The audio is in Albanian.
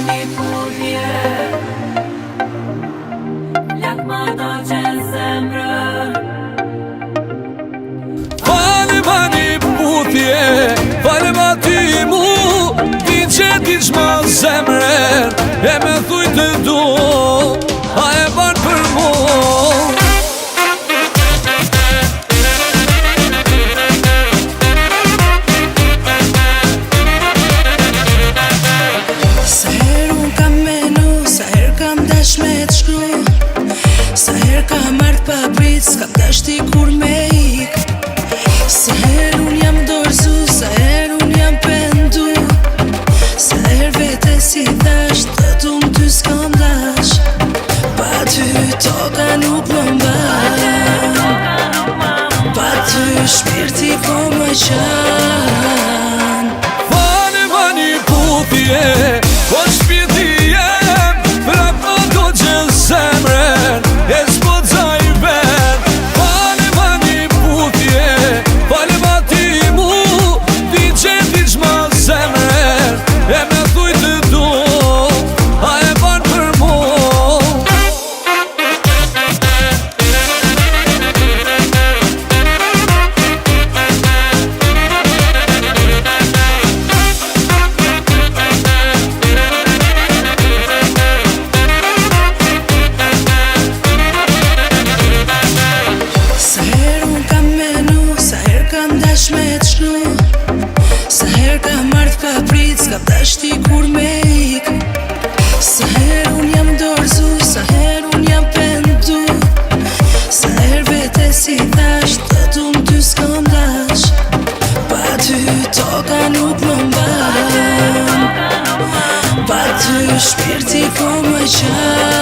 një putje, lak ma do që zemrën. Fale ma një putje, fale ma ty mu, ti që ti shma zemrën, e me thuj të du, a e ban për mu. Sa her unë kam menu, sa her kam dash me t'shkru, sa her kam art pa prit, s'kam dash ti kur me ik. Sa her unë jam dorzu, sa her unë jam pendu, sa her vete si thash, të t'unë ty s'kam dash. Pa ty toka nuk më mban, pa ty shpirti ko më qan. Fale ma një putje, po shpirti jem, prap më do që zemrën, e s'po t'zaj ven. Fale ma një putje, fale ma ti mu, ti që ti shma zemrën, e me thuj të du, a e ban për mu. Sa her unë kam menu, sa her kam dash me t'shkru, sa her kam ardh pa prit, s'kam dash ti kur me ik. Sa her unë jam dorzu, sa her unë jam pendu, sa her vete si thash, të t'unë ty s'kam dash. Pa ty toka nuk më mban, pa ty shpirti ko më qan.